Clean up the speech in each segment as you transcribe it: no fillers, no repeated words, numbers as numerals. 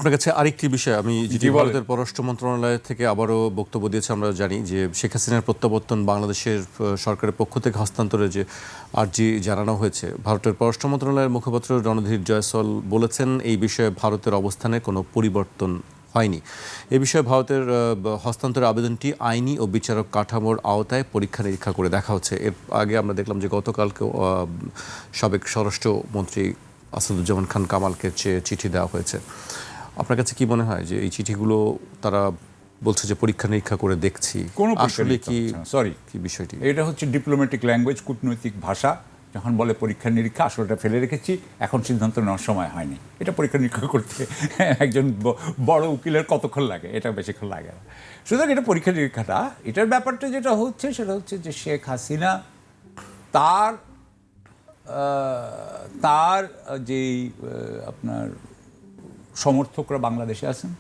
আপনার কাছে আরেকটি বিষয় আমি যেটি ভারতের পররাষ্ট্র মন্ত্রণালয় থেকে আবারও বক্তব্য দিয়েছে, আমরা জানি যে শেখ হাসিনার প্রত্যাবর্তন বাংলাদেশের সরকারের পক্ষ থেকে হস্তান্তরে যে আর্জি জানানো হয়েছে, ভারতের পররাষ্ট্র মন্ত্রণালয়ের মুখপাত্র রণধীর জয়সওয়াল বলেছেন এই বিষয়ে ভারতের অবস্থানে কোনো পরিবর্তন হয়নি। এ বিষয়ে ভারতের হস্তান্তরের আবেদনটি আইনি ও বিচারক কাঠামোর আওতায় পরীক্ষা নিরীক্ষা করে দেখা হচ্ছে। এর আগে আমরা দেখলাম যে গতকালকে সাবেক স্বরাষ্ট্রমন্ত্রী আসাদুজ্জামান খান কামালকে চিঠি দেওয়া হয়েছে। আপনার কাছে কি মনে হয় যে এই চিঠিগুলো তারা বলছে যে পরীক্ষা নিরীক্ষা করে দেখছি, আসলে কি কি বিষয়টি? এটা হচ্ছে ডিপ্লোম্যাটিক ল্যাঙ্গুয়েজ, কূটনৈতিক ভাষা। যখন বলে পরীক্ষা নিরীক্ষা, আসলটা ফেলে রেখেছি, এখন সিদ্ধান্ত নেওয়ার সময় হয়নি। এটা পরীক্ষা নিরীক্ষা করতে একজন বড় উকিলের কতক্ষণ লাগে? এটা বেশিক্ষণ লাগে না। সুতরাং এটা পরীক্ষা নিরীক্ষাটা, এটার ব্যাপারটা যেটা হচ্ছে সেটা হচ্ছে যে শেখ হাসিনা তার যেই আপনার সমর্থকরা বাংলাদেশে আছেন,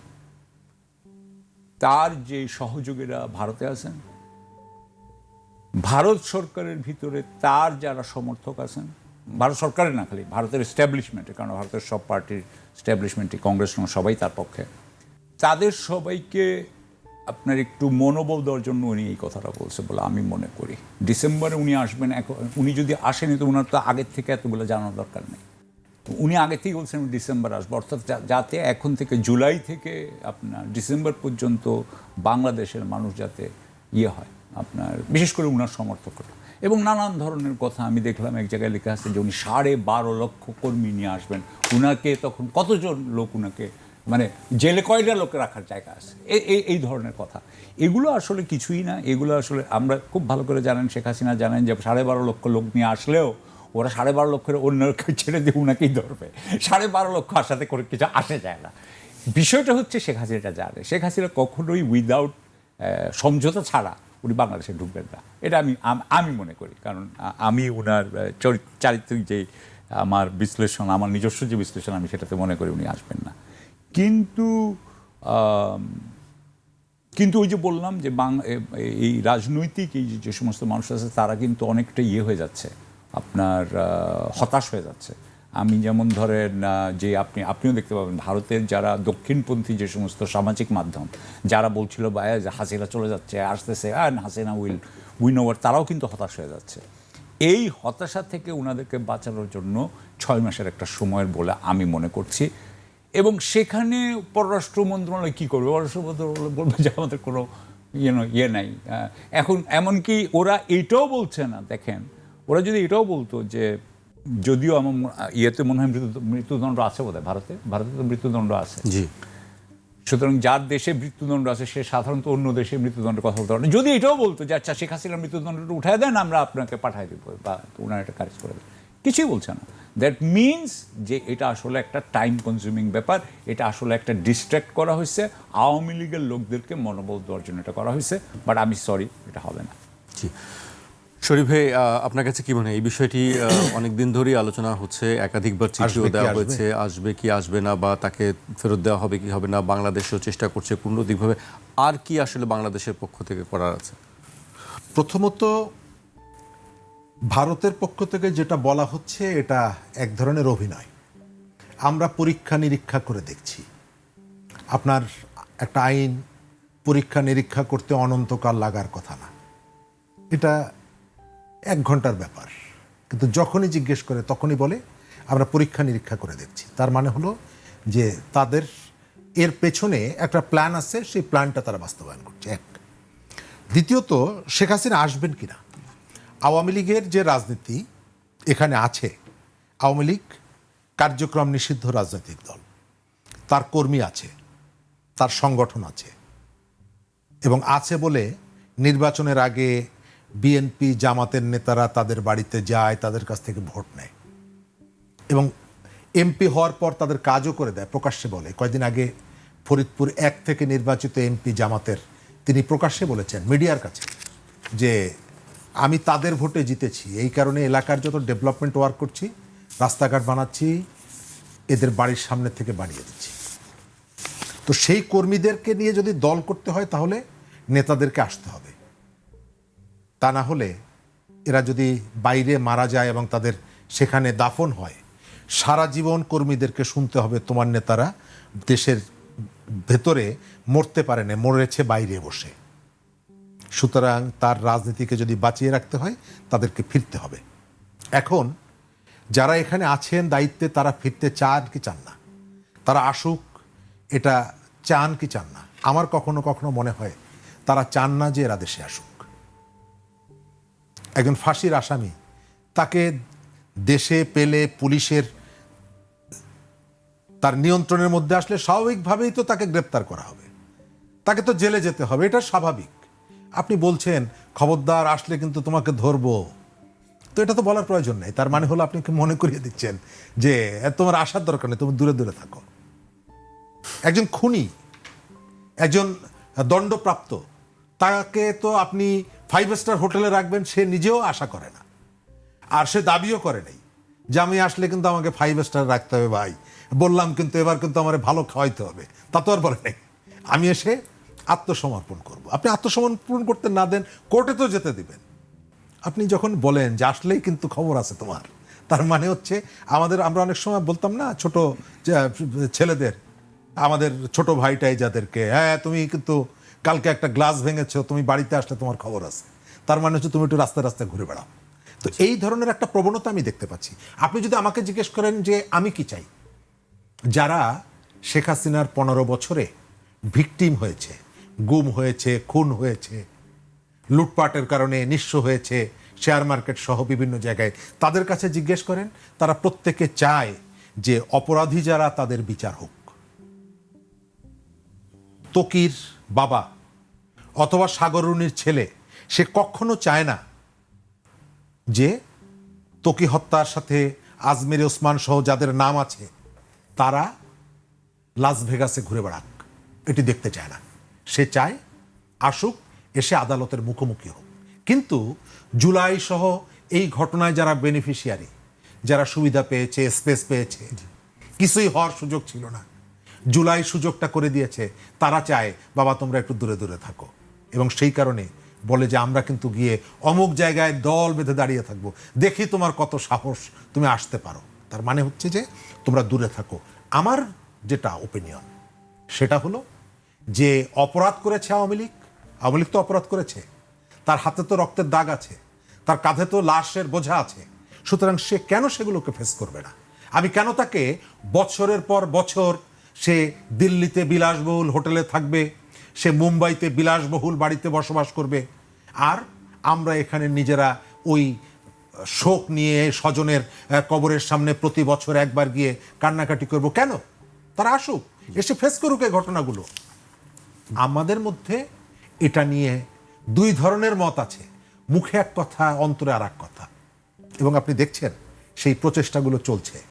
তার যে সহযোগীরা ভারতে আছেন, ভারত সরকারের ভিতরে তার যারা সমর্থক আছেন, ভারত সরকারের না, খালি ভারতের এস্টাবলিশমেন্টে, কারণ ভারতের সব পার্টির এস্টাবলিশমেন্টে, কংগ্রেস সবাই তার পক্ষে, তাদের সবাইকে আপনার একটু মনোবল দেওয়ার জন্য উনি এই কথাটা বলছে বলে আমি মনে করি। ডিসেম্বরে উনি আসবেন, উনি যদি আসেনি তো ওনার তো আগের থেকে এতগুলো জানার দরকার নেই। উনি আগে থেকেই বলছেন ডিসেম্বর আসবো, অর্থাৎ যাতে এখন থেকে জুলাই থেকে আপনার ডিসেম্বর পর্যন্ত বাংলাদেশের মানুষ যাতে হয় আপনার, বিশেষ করে উনার সমর্থকরা। এবং নানান ধরনের কথা আমি দেখলাম, এক জায়গায় লেখা আছে যে উনি 12.5 লক্ষ কর্মী নিয়ে আসবেন। উনাকে তখন কতজন লোক উনাকে, মানে জেলে কয়টা লোক রাখার জায়গা আছে, এই ধরনের কথা। এগুলো আসলে কিছুই না। এগুলো আসলে আমরা খুব ভালো করে জানেন, শেখ হাসিনা জানেন যে 12.5 লক্ষ লোক নিয়ে আসলেও ওরা 12.5 লক্ষের অন্যকে ছেড়ে দিয়ে উনাকেই ধরবে। 12.5 লক্ষ আসাতে করে কিছু আসে যায় না। বিষয়টা হচ্ছে শেখ হাসিনাটা জানে, শেখ হাসিনা কখনোই উইদাউট সমঝোতা ছাড়া উনি বাংলাদেশে ঢুকবেন না। এটা আমি মনে করি, কারণ আমি উনার চারিত্রিক যে আমার বিশ্লেষণ, আমার নিজস্ব যে বিশ্লেষণ, আমি সেটাতে মনে করি উনি আসবেন না। কিন্তু ওই যে বললাম যে এই রাজনৈতিক এই যে সমস্ত মানুষ আছে তারা কিন্তু অনেকটা হয়ে যাচ্ছে, আপনার হতাশ হয়ে যাচ্ছে। আমি যেমন ধরেন যে আপনিও দেখতে পাবেন ভারতের যারা দক্ষিণপন্থী যে সমস্ত সামাজিক মাধ্যম, যারা বলছিল যে হাসিনা চলে যাচ্ছে, আসতেছে, হাসিনা উইন ওভার, তারাও কিন্তু হতাশ হয়ে যাচ্ছে। এই হতাশা থেকে ওনাদেরকে বাঁচানোর জন্য 6 মাসের একটা সময়ের বলে আমি মনে করছি। এবং সেখানে পররাষ্ট্র মন্ত্রণালয় কী করবে? পররাষ্ট্র মন্ত্রণালয় বলবে যে আমাদের কোনো নাই। এখন এমনকি ওরা এইটাও বলছে না, দেখেন, ওরা যদি এটাও বলতো যে, যদিও আমার মনে হয় মৃত্যুদণ্ড আছে বোধহয় ভারতে তো মৃত্যুদণ্ড আছে। জি। সুতরাং যার দেশে মৃত্যুদণ্ড আছে সে সাধারণত অন্য দেশে মৃত্যুদণ্ডের কথা বলতে পারে। যদি এটাও বলতো যে আচ্ছা শেখ হাসিনার মৃত্যুদণ্ডটা উঠায় দেন, আমরা আপনাকে পাঠাই দেবো বা ওনার একটা কাজ করে দেন, কিছুই বলছে না। দ্যাট মিনস যে এটা আসলে একটা টাইম কনজিউমিং ব্যাপার, এটা আসলে একটা ডিস্ট্র্যাক্ট করা হয়েছে, আওয়ামী লীগের লোকদেরকে মনোবল দেওয়ার জন্য এটা করা হয়েছে। বাট আমি সরি, এটা হবে না। জি, শরীফ ভাই, আপনার কাছে কি মনে হয় এই বিষয়টি? অনেকদিন ধরেই আলোচনা হচ্ছে, একাধিকবার চিঠিও দেওয়া হয়েছে, আসবে কি আসবে না, বা তাকে ফেরত দেওয়া হবে কি হবে না, বাংলাদেশও চেষ্টা করছে পূর্ণদিকভাবে। আর কি আসলে বাংলাদেশের পক্ষ থেকে করার আছে? প্রথমত ভারতের পক্ষ থেকে যেটা বলা হচ্ছে এটা এক ধরনের অভিনয়। আমরা পরীক্ষা নিরীক্ষা করে দেখছি। আপনার একটা আইন পরীক্ষা নিরীক্ষা করতে অনন্তকাল লাগার কথা না, এটা 1 ঘন্টার ব্যাপার। কিন্তু যখনই জিজ্ঞেস করে তখনই বলে আমরা পরীক্ষা নিরীক্ষা করে দেখছি। তার মানে হলো যে তাদের এর পেছনে একটা প্ল্যান আছে, সেই প্ল্যানটা তারা বাস্তবায়ন করছে। এক। দ্বিতীয়ত, শেখ হাসিনা আসবেন কিনা, আওয়ামী লীগের যে রাজনীতি এখানে আছে, আওয়ামী লীগ কার্যক্রম নিষিদ্ধ রাজনৈতিক দল, তার কর্মী আছে, তার সংগঠন আছে, এবং আছে বলে নির্বাচনের আগে বিএনপি জামাতের নেতারা তাদের বাড়িতে যায়, তাদের কাছ থেকে ভোট নেয়, এবং এমপি হওয়ার পর তাদের কাজও করে দেয়, প্রকাশ্যে বলে। কয়েকদিন আগে ফরিদপুর 1 থেকে নির্বাচিত এমপি জামাতের, তিনি প্রকাশ্যে বলেছেন মিডিয়ার কাছে যে আমি তাদের ভোটে জিতেছি, এই কারণে এলাকার যত ডেভেলপমেন্ট ওয়ার্ক করছি, রাস্তাঘাট বানাচ্ছি, এদের বাড়ির সামনে থেকে বানিয়ে দিচ্ছি। তো সেই কর্মীদেরকে নিয়ে যদি দল করতে হয় তাহলে নেতাদেরকে আসতে হবে, তা না হলে এরা যদি বাইরে মারা যায় এবং তাদের সেখানে দাফন হয়, সারা জীবন কর্মীদেরকে শুনতে হবে তোমার নেতারা দেশের ভেতরে মরতে পারে না, মরেছে বাইরে বসে। সুতরাং তার রাজনীতিকে যদি বাঁচিয়ে রাখতে হয় তাদেরকে ফিরতে হবে। এখন যারা এখানে আছেন দায়িত্বে তারা ফিরতে চান কি চান না, তারা আসুক এটা চান কি চান না, আমার কখনো কখনো মনে হয় তারা চান না যে এরা দেশে আসুক। একজন ফাঁসির আসামি তাকে দেশে পেলে পুলিশের তার নিয়ন্ত্রণের মধ্যে আসলে স্বাভাবিকভাবেই তো তাকে গ্রেপ্তার করা হবে, তাকে তো জেলে যেতে হবে, এটা স্বাভাবিক। আপনি বলছেন খবরদার আসলে কিন্তু তোমাকে ধরবো, তো এটা তো বলার প্রয়োজন নেই। তার মানে হলো আপনি কি মনে করিয়ে দিচ্ছেন যে তোমার আসার দরকার নেই, তুমি দূরে দূরে থাকো। একজন খুনি, একজন দণ্ডপ্রাপ্ত, তাকে তো আপনি 5 স্টার হোটেলে রাখবেন সে নিজেও আশা করে না, আর সে দাবিও করে নাই যে আমি আসলে কিন্তু আমাকে 5 স্টার রাখতে হবে ভাই, বললাম কিন্তু এবার কিন্তু আমার ভালো খাওয়াইতে হবে, তা তো আর বলে নাই। আমি এসে আত্মসমর্পণ করব। আপনি আত্মসমর্পণ করতে না দেন, কোর্টে তো যেতে দিবেন। আপনি যখন বলেন যে আসলেই কিন্তু খবর আছে তোমার, তার মানে হচ্ছে আমরা অনেক সময় বলতাম না ছোট ছেলেদের, আমাদের ছোট ভাইটাই যাদেরকে, হ্যাঁ তুমি কিন্তু কালকে একটা গ্লাস ভেঙেছো, তুমি বাড়িতে আসলে তোমার খবর আছে, তার মানে হচ্ছে তুমি একটু রাস্তায় রাস্তায় ঘুরে বেড়াও। তো এই ধরনের একটা প্রবণতা আমি দেখতে পাচ্ছি। আপনি যদি আমাকে জিজ্ঞেস করেন যে আমি কি চাই, যারা শেখ হাসিনার 15 বছরে ভিকটিম হয়েছে, গুম হয়েছে, খুন হয়েছে, লুটপাটের কারণে নিঃস্ব হয়েছে, শেয়ার মার্কেট সহ বিভিন্ন জায়গায়, তাদের কাছে জিজ্ঞেস করেন, তারা প্রত্যেকে চায় যে অপরাধী যারা তাদের বিচার হোক। তকির বাবা অথবা সাগররুনির ছেলে সে কখনো চায় না যে তকি হত্যার সাথে আজমির ওসমান সহ যাদের নাম আছে তারা লাস ভেগাসে ঘুরে বেড়াক, এটি দেখতে চায় না। সে চায় আসুক, এসে আদালতের মুখোমুখি হোক। কিন্তু জুলাই সহ এই ঘটনায় যারা বেনিফিশিয়ারি, যারা সুবিধা পেয়েছে, স্পেস পেয়েছে, কিছুই হওয়ার সুযোগ ছিল না, জুলাই সুযোগটা করে দিয়েছে, তারা চায় বাবা তোমরা একটু দূরে দূরে থাকো। এবং সেই কারণে বলে যে আমরা কিন্তু গিয়ে অমুক জায়গায় দল বেঁধে দাঁড়িয়ে থাকবো, দেখি তোমার কত সাহস, তুমি আসতে পারো। তার মানে হচ্ছে যে তোমরা দূরে থাকো। আমার যেটা ওপিনিয়ন সেটা হলো যে অপরাধ করেছে আওয়ামী লীগ তো অপরাধ করেছে, তার হাতে তো রক্তের দাগ আছে, তার কাঁধে তো লাশের বোঝা আছে, সুতরাং সে কেন সেগুলোকে ফেস করবে না? আমি কেন তাকে বছরের পর বছর সে দিল্লিতে বিলাসবহুল হোটেলে থাকবে, সে মুম্বাইতে বিলাসবহুল বাড়িতে বসবাস করবে, আর আমরা এখানে নিজেরা ওই শোক নিয়ে স্বজনের কবরের সামনে প্রতি বছর একবার গিয়ে কান্নাকাটি করব কেন? তারা আসুক, এসে ফেস করুক এই ঘটনাগুলো। আমাদের মধ্যে এটা নিয়ে দুই ধরনের মত আছে, মুখে এক কথা, অন্তরে আর এক কথা, এবং আপনি দেখছেন সেই প্রচেষ্টাগুলো চলছে।